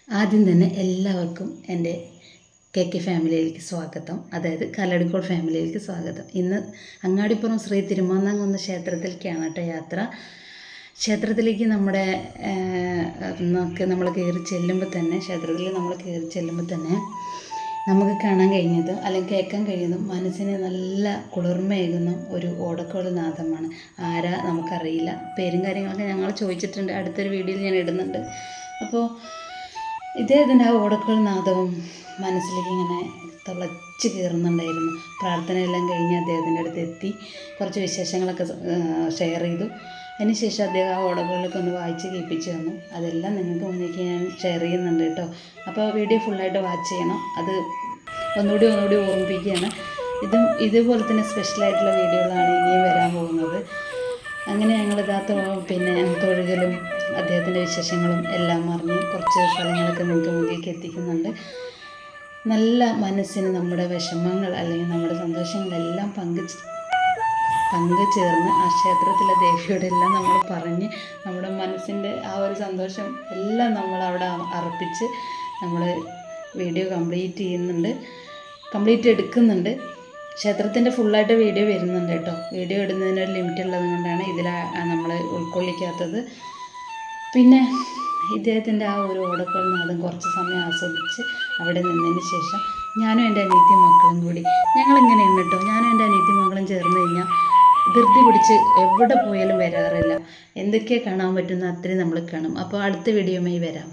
ആദ്യം തന്നെ എല്ലാവർക്കും എൻ്റെ KK ഫാമിലിയിലേക്ക് സ്വാഗതം. അതായത് കല്ലടിക്കോട് ഫാമിലിയിലേക്ക് സ്വാഗതം. ഇന്ന് അങ്ങാടിപ്പുറം ശ്രീ തിരുമാന്താംകുന്ന് ക്ഷേത്രത്തിലേക്കാണ് കേട്ടോ യാത്ര. ക്ഷേത്രത്തിലേക്ക് നമ്മൾ കയറി ചെല്ലുമ്പോൾ തന്നെ നമുക്ക് കാണാൻ കഴിഞ്ഞതും അല്ലെങ്കിൽ കേൾക്കാൻ കഴിയുന്നതും മനസ്സിന് നല്ല കുളിർമയേകുന്ന ഒരു ഓടക്കുഴൽ നാദമാണ്. ആരാ നമുക്കറിയില്ല, പേരും കാര്യങ്ങളൊക്കെ ഞങ്ങൾ ചോദിച്ചിട്ടുണ്ട്, അടുത്തൊരു വീഡിയോയിൽ ഞാൻ ഇടുന്നുണ്ട്. അപ്പോൾ ഇദ്ദേഹത്തിൻ്റെ ആ ഓടക്കുഴൽ നാദവും മനസ്സിലേക്ക് ഇങ്ങനെ തിളച്ച് കയറുന്നുണ്ടായിരുന്നു. പ്രാർത്ഥനയെല്ലാം കഴിഞ്ഞ് അദ്ദേഹത്തിൻ്റെ അടുത്ത് എത്തി കുറച്ച് വിശേഷങ്ങളൊക്കെ ഷെയർ ചെയ്തു. അതിനുശേഷം അദ്ദേഹം ആ ഓടക്കുഴലൊക്കെ ഒന്ന് വായിച്ച് കേൾപ്പിച്ച് തന്നു. അതെല്ലാം നിങ്ങൾക്ക് മുന്നിലേക്ക് ഞാൻ ഷെയർ ചെയ്യുന്നുണ്ട് കേട്ടോ. അപ്പോൾ വീഡിയോ ഫുള്ളായിട്ട് വാച്ച് ചെയ്യണം. അത് ഒന്നുകൂടി ഓർമ്മിപ്പിക്കുകയാണ്. ഇതുപോലെ തന്നെ സ്പെഷ്യലായിട്ടുള്ള വീഡിയോകളാണ് ഇനിയും വരാൻ പോകുന്നത്. അങ്ങനെ ഞങ്ങളിതാ തൊഴുകലും അദ്ദേഹത്തിൻ്റെ വിശേഷങ്ങളും എല്ലാം അറിഞ്ഞ് കുറച്ച് സ്ഥലങ്ങളൊക്കെ നിങ്ങൾക്ക് മുന്നിലേക്ക് എത്തിക്കുന്നുണ്ട്. നല്ല മനസ്സിന് നമ്മുടെ വിഷമങ്ങൾ അല്ലെങ്കിൽ നമ്മുടെ സന്തോഷങ്ങളെല്ലാം പങ്കുചേർന്ന് ആ ക്ഷേത്രത്തിലെ ദേവിയോടെല്ലാം നമ്മൾ പറഞ്ഞ് നമ്മുടെ മനസ്സിൻ്റെ ആ ഒരു സന്തോഷം എല്ലാം നമ്മളവിടെ അർപ്പിച്ച് നമ്മൾ വീഡിയോ കംപ്ലീറ്റ് എടുക്കുന്നുണ്ട്. ക്ഷേത്രത്തിൻ്റെ ഫുള്ളായിട്ട് വീഡിയോ വരുന്നുണ്ട് കേട്ടോ. വീഡിയോ ഇടുന്നതിനൊരു ലിമിറ്റ് ഉള്ളത് കൊണ്ടാണ് ഇതിൽ നമ്മൾ ഉൾക്കൊള്ളിക്കാത്തത്. പിന്നെ ഇദ്ദേഹത്തിൻ്റെ ആ ഒരു ഓടക്കുഴൽ നാദം കുറച്ച് സമയം ആസ്വദിച്ച് അവിടെ നിന്നതിന് ശേഷം ഞാനും എൻ്റെ അനിയത്തി മക്കളും കൂടി ഞങ്ങളിങ്ങനെയാണ് കേട്ടോ. ഞാനും എൻ്റെ അനിയത്തി മക്കളും ചേർന്ന് കഴിഞ്ഞാൽ ധൃതി പിടിച്ച് എവിടെ പോയാലും വരാറില്ല. എന്തൊക്കെ കാണാൻ പറ്റുന്ന അത്രയും നമ്മൾ കാണും. അപ്പോൾ അടുത്ത വീഡിയോയുമായി വരാം.